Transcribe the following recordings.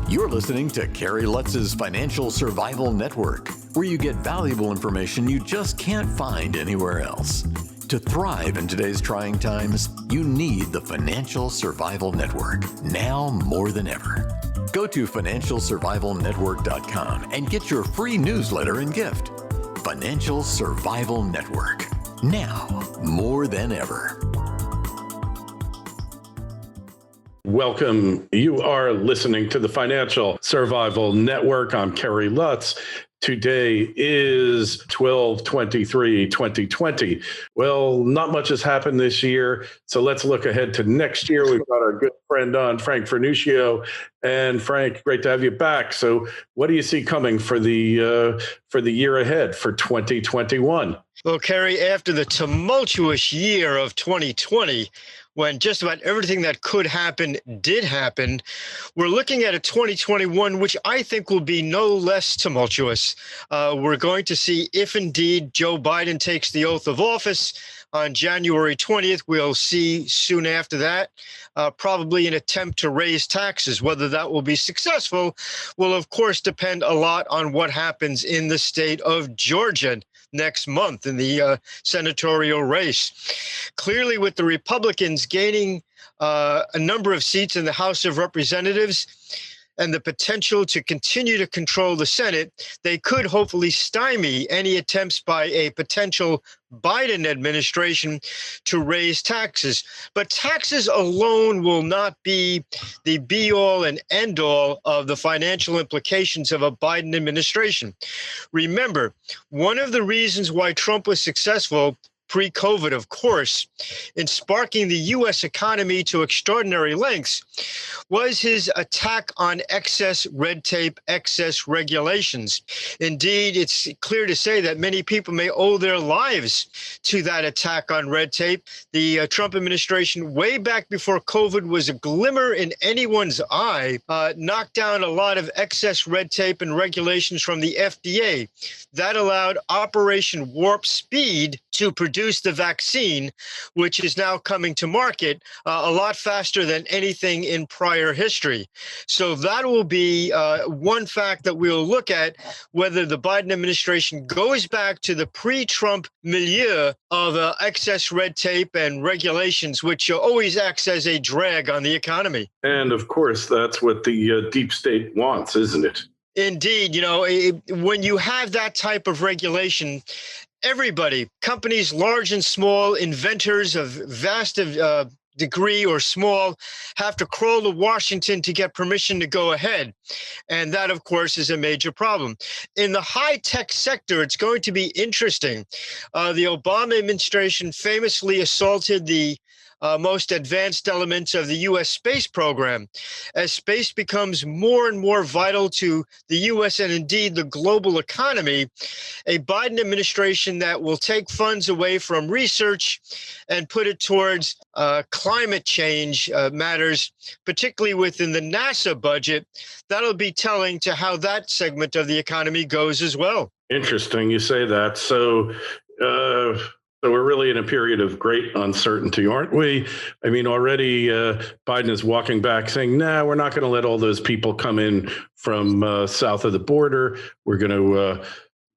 You're listening to Kerry Lutz's Financial Survival Network, where you get valuable information you just can't find anywhere else. To thrive in today's trying times, you need the Financial Survival Network, now more than ever. Go to financialsurvivalnetwork.com and get your free newsletter and gift. Financial Survival Network, now more than ever. Welcome. You are listening to the Financial Survival Network. I'm Kerry Lutz. Today is 12/23/2020. Well, not much has happened this year, so let's look ahead to next year. We've got our good friend on, Frank Vernuccio. And Frank, great to have you back. So what do you see coming for the year ahead for 2021? Well, Kerry, after the tumultuous year of 2020, when just about everything that could happen did happen, we're looking at a 2021, which I think will be no less tumultuous. We're going to see if indeed Joe Biden takes the oath of office on January 20th. We'll see soon after that, probably an attempt to raise taxes. Whether that will be successful will, of course, depend a lot on what happens in the state of Georgia next month in the senatorial race. Clearly, with the Republicans gaining a number of seats in the House of Representatives and the potential to continue to control the Senate, they could hopefully stymie any attempts by a potential Biden administration to raise taxes. But taxes alone will not be the be-all and end-all of the financial implications of a Biden administration. Remember, one of the reasons why Trump was successful pre-COVID, of course, in sparking the U.S. economy to extraordinary lengths was his attack on excess red tape, excess regulations. Indeed, it's clear to say that many people may owe their lives to that attack on red tape. The Trump administration, way back before COVID was a glimmer in anyone's eye, knocked down a lot of excess red tape and regulations from the FDA. That allowed Operation Warp Speed to produce the vaccine, which is now coming to market a lot faster than anything in prior history. So that will be one fact that we'll look at, whether the Biden administration goes back to the pre-Trump milieu of excess red tape and regulations, which always acts as a drag on the economy. And of course, that's what the deep state wants, isn't it? Indeed. You know, when you have that type of regulation, everybody, companies large and small, inventors of vast degree or small, have to crawl to Washington to get permission to go ahead. And that, of course, is a major problem. In the high-tech sector, it's going to be interesting. The Obama administration famously assaulted the most advanced elements of the U.S. space program. As space becomes more and more vital to the U.S. and indeed the global economy, a Biden administration that will take funds away from research and put it towards climate change matters, particularly within the NASA budget, that'll be telling to how that segment of the economy goes as well. Interesting you say that. So we're really in a period of great uncertainty, aren't we? I mean, already Biden is walking back saying, nah, we're not going to let all those people come in from south of the border. We're going to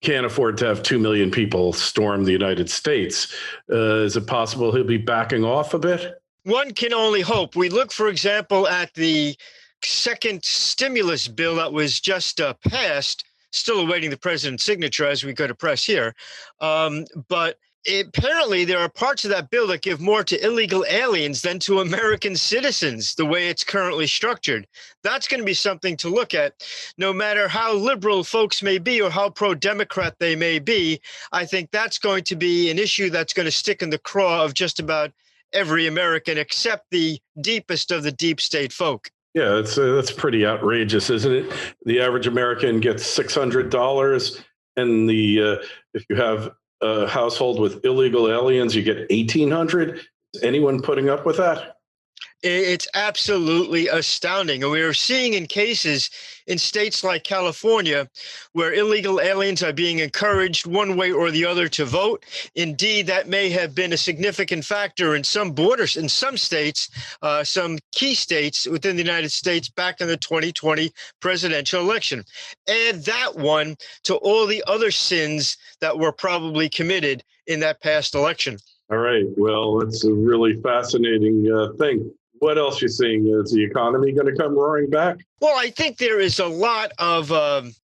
can't afford to have 2 million people storm the United States. Is it possible he'll be backing off a bit? One can only hope. We look, for example, at the second stimulus bill that was just passed, still awaiting the president's signature as we go to press here. But apparently, there are parts of that bill that give more to illegal aliens than to American citizens, the way it's currently structured. That's going to be something to look at. No matter how liberal folks may be or how pro-Democrat they may be, I think that's going to be an issue that's going to stick in the craw of just about every American, except the deepest of the deep state folk. Yeah, that's pretty outrageous, isn't it? The average American gets $600, and if you have a household with illegal aliens, you get $1,800. Is anyone putting up with that? It's absolutely astounding. And we are seeing in cases in states like California where illegal aliens are being encouraged one way or the other to vote. Indeed, that may have been a significant factor in some borders, in some states, some key states within the United States back in the 2020 presidential election. Add that one to all the other sins that were probably committed in that past election. All right. Well, it's a really fascinating thing. What else you seeing? Is the economy going to come roaring back? Well, I think there is a lot of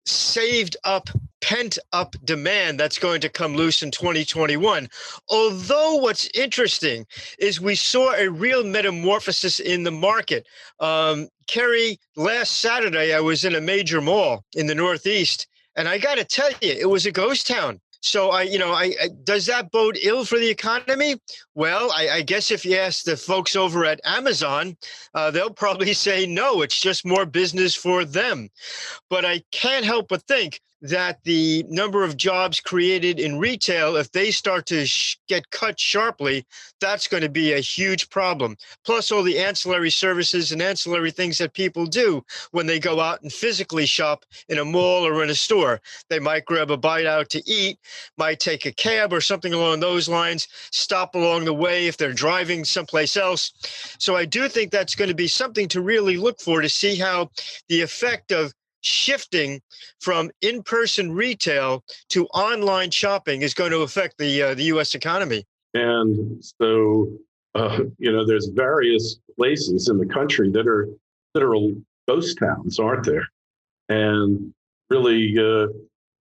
saved up, pent up demand that's going to come loose in 2021. Although what's interesting is we saw a real metamorphosis in the market. Kerry, last Saturday, I was in a major mall in the Northeast, and I got to tell you, it was a ghost town. So does that bode ill for the economy? Well, I guess if you ask the folks over at Amazon, they'll probably say no, it's just more business for them. But I can't help but think that the number of jobs created in retail, if they start to get cut sharply, that's going to be a huge problem. Plus all the ancillary services and ancillary things that people do when they go out and physically shop in a mall or in a store. They might grab a bite out to eat, might take a cab or something along those lines, stop along the way if they're driving someplace else. So I do think that's going to be something to really look for, to see how the effect of shifting from in-person retail to online shopping is going to affect the U.S. economy. And so, there's various places in the country that are ghost towns, aren't there? And really,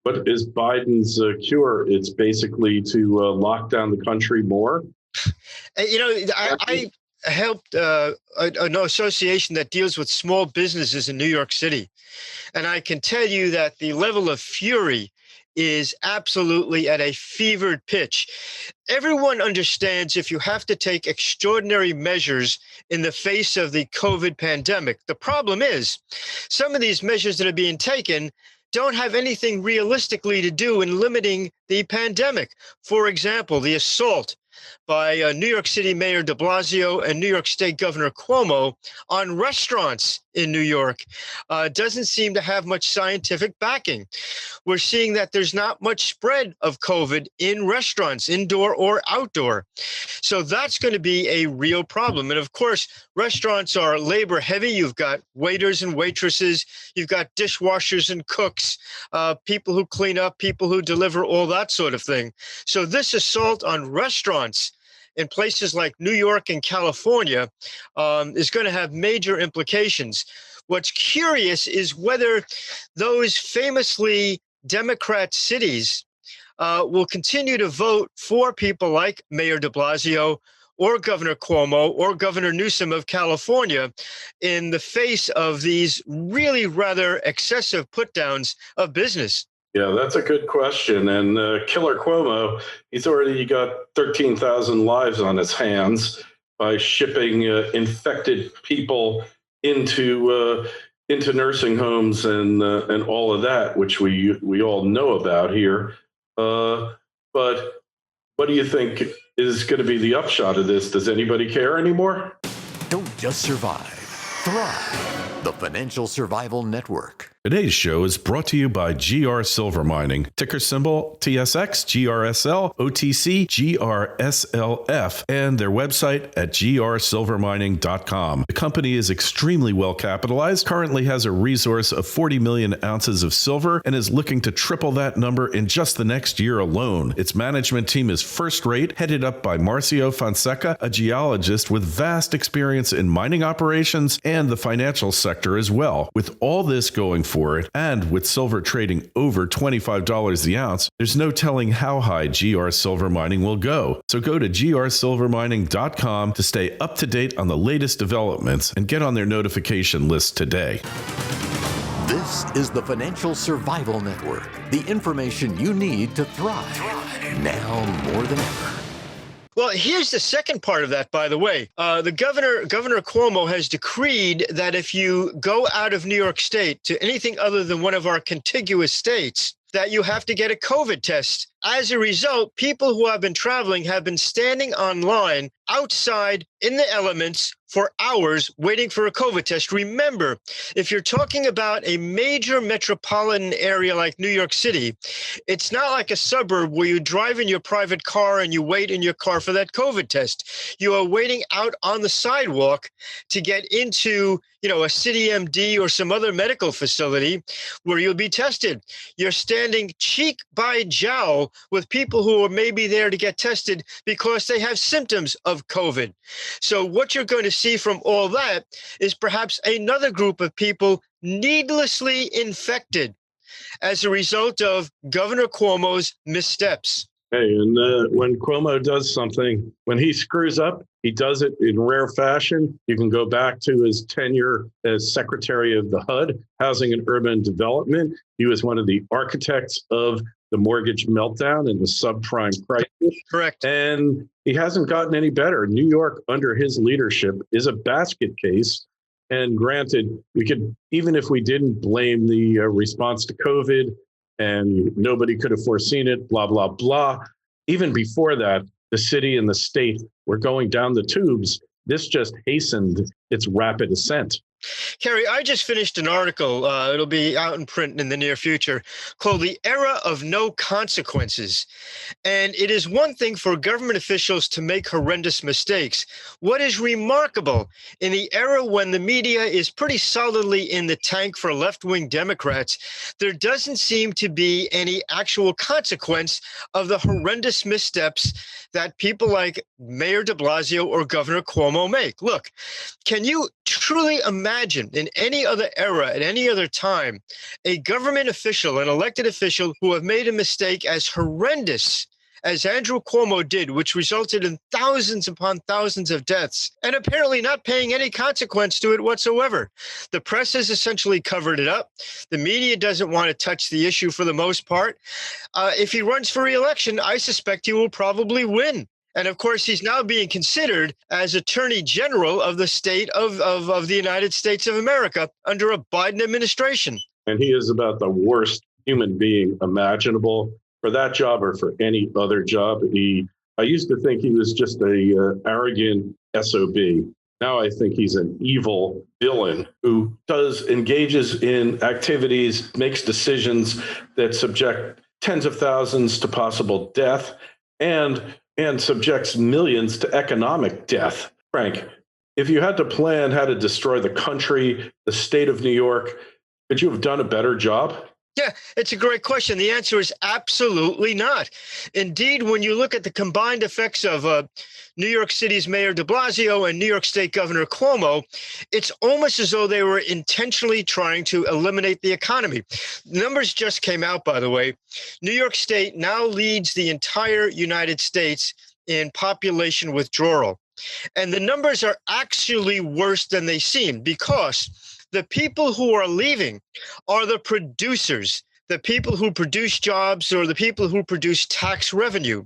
what is Biden's cure? It's basically to lock down the country more. I helped an association that deals with small businesses in New York City. And I can tell you that the level of fury is absolutely at a fevered pitch. Everyone understands if you have to take extraordinary measures in the face of the COVID pandemic. The problem is some of these measures that are being taken don't have anything realistically to do in limiting the pandemic. For example, the assault by New York City Mayor de Blasio and New York State Governor Cuomo on restaurants in New York doesn't seem to have much scientific backing. We're seeing that there's not much spread of COVID in restaurants, indoor or outdoor. So that's going to be a real problem. And of course, restaurants are labor heavy. You've got waiters and waitresses, you've got dishwashers and cooks, people who clean up, people who deliver, all that sort of thing. So this assault on restaurants in places like New York and California is going to have major implications. What's curious is whether those famously Democrat cities will continue to vote for people like Mayor de Blasio or Governor Cuomo or Governor Newsom of California in the face of these really rather excessive put-downs of business. Yeah, that's a good question. And Killer Cuomo, he's already got 13,000 lives on his hands by shipping infected people into nursing homes and all of that, which we all know about here. But what do you think is going to be the upshot of this? Does anybody care anymore? Don't just survive, thrive. The Financial Survival Network. Today's show is brought to you by GR Silver Mining, ticker symbol TSX, GRSL, OTC, GRSLF, and their website at grsilvermining.com. The company is extremely well capitalized, currently has a resource of 40 million ounces of silver, and is looking to triple that number in just the next year alone. Its management team is first rate, headed up by Marcio Fonseca, a geologist with vast experience in mining operations and the financial sector as well. With all this going for it, and with silver trading over $25 the ounce, there's no telling how high GR Silver Mining will go. So go to grsilvermining.com to stay up to date on the latest developments and get on their notification list today. This is the Financial Survival Network, the information you need to thrive now more than ever. Well, here's the second part of that, by the way. The Governor Cuomo has decreed that if you go out of New York State to anything other than one of our contiguous states, that you have to get a COVID test as a result, people who have been traveling have been standing online outside in the elements for hours waiting for a COVID test. Remember, if you're talking about a major metropolitan area like New York City, it's not like a suburb where you drive in your private car and you wait in your car for that COVID test. You are waiting out on the sidewalk to get into, a city MD or some other medical facility where you'll be tested. You're standing cheek by jowl with people who are maybe there to get tested because they have symptoms of COVID. So what you're going to see from all that is perhaps another group of people needlessly infected as a result of Governor Cuomo's missteps. Hey, and when Cuomo does something, when he screws up, he does it in rare fashion. You can go back to his tenure as Secretary of the HUD, Housing and Urban Development. He was one of the architects of the mortgage meltdown and the subprime crisis. Correct. And he hasn't gotten any better. New York, under his leadership, is a basket case. And granted, we could, even if we didn't blame the response to COVID, and nobody could have foreseen it, blah, blah, blah. Even before that, the city and the state were going down the tubes. This just hastened its rapid ascent. Kerry, I just finished an article, it'll be out in print in the near future, called The Era of No Consequences. And it is one thing for government officials to make horrendous mistakes. What is remarkable in the era when the media is pretty solidly in the tank for left-wing Democrats, there doesn't seem to be any actual consequence of the horrendous missteps that people like Mayor de Blasio or Governor Cuomo make. Look, can you truly imagine in any other era, at any other time, a government official, an elected official who have made a mistake as horrendous as Andrew Cuomo did, which resulted in thousands upon thousands of deaths, and apparently not paying any consequence to it whatsoever? The press has essentially covered it up. The media doesn't want to touch the issue for the most part. If he runs for re-election, I suspect he will probably win. And of course, he's now being considered as Attorney General of the state of the United States of America under a Biden administration. And he is about the worst human being imaginable for that job or for any other job. I used to think he was just a arrogant SOB. Now I think he's an evil villain who engages in activities, makes decisions that subject tens of thousands to possible death and subjects millions to economic death. Frank, if you had to plan how to destroy the country, the state of New York, could you have done a better job? Yeah, it's a great question. The answer is absolutely not. Indeed, when you look at the combined effects of New York City's Mayor de Blasio and New York State Governor Cuomo, it's almost as though they were intentionally trying to eliminate the economy. Numbers just came out, by the way. New York State now leads the entire United States in population withdrawal. And the numbers are actually worse than they seem, because the people who are leaving are the producers, the people who produce jobs or the people who produce tax revenue.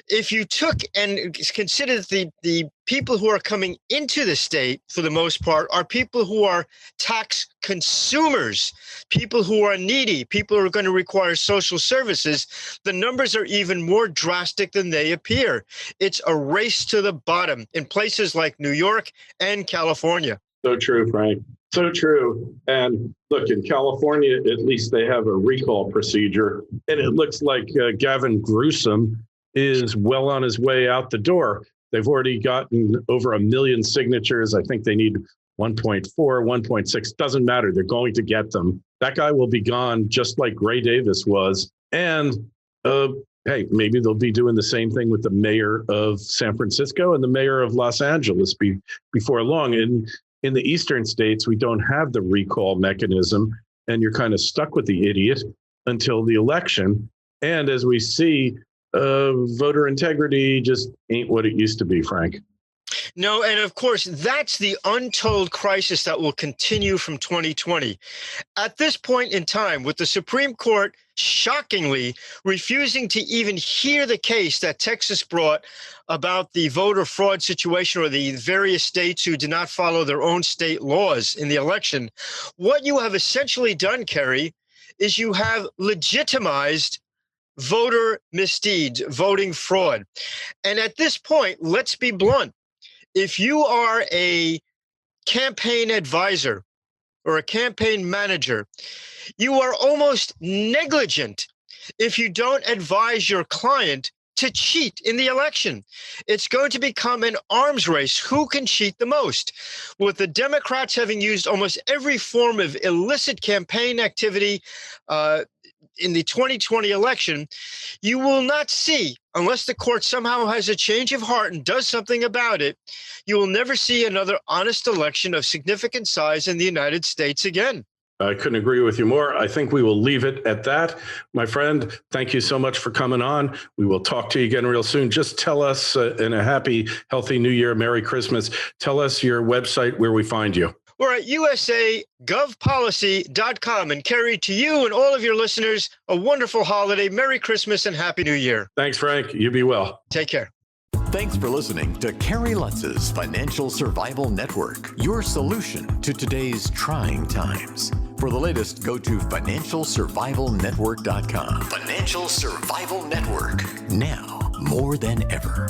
If you took and considered the people who are coming into the state, for the most part, are people who are tax consumers, people who are needy, people who are going to require social services, the numbers are even more drastic than they appear. It's a race to the bottom in places like New York and California. So true, Frank. So true. And look, in California, at least they have a recall procedure. And it looks like Gavin Newsom is well on his way out the door. They've already gotten over 1 million signatures. I think they need 1.4, 1.6. Doesn't matter. They're going to get them. That guy will be gone just like Gray Davis was. And hey, maybe they'll be doing the same thing with the mayor of San Francisco and the mayor of Los Angeles before long. And in the eastern states, we don't have the recall mechanism, and you're kind of stuck with the idiot until the election. And as we see, voter integrity just ain't what it used to be, Frank. No, and of course, that's the untold crisis that will continue from 2020. At this point in time, with the Supreme Court shockingly refusing to even hear the case that Texas brought about the voter fraud situation or the various states who did not follow their own state laws in the election, what you have essentially done, Kerry, is you have legitimized voter misdeeds, voting fraud. And at this point, let's be blunt. If you are a campaign advisor or a campaign manager, you are almost negligent if you don't advise your client to cheat in the election. It's going to become an arms race. Who can cheat the most? With the Democrats having used almost every form of illicit campaign activity in the 2020 election, you will not see, unless the court somehow has a change of heart and does something about it, you will never see another honest election of significant size in the United States again. I couldn't agree with you more. I think we will leave it at that. My friend, thank you so much for coming on. We will talk to you again real soon. Just tell us in a happy, healthy New Year, Merry Christmas. Tell us your website where we find you. We're at usagovpolicy.com, and Kerry, to you and all of your listeners, a wonderful holiday, Merry Christmas, and Happy New Year. Thanks, Frank. You be well. Take care. Thanks for listening to Kerry Lutz's Financial Survival Network, your solution to today's trying times. For the latest, go to financialsurvivalnetwork.com. Financial Survival Network, now more than ever.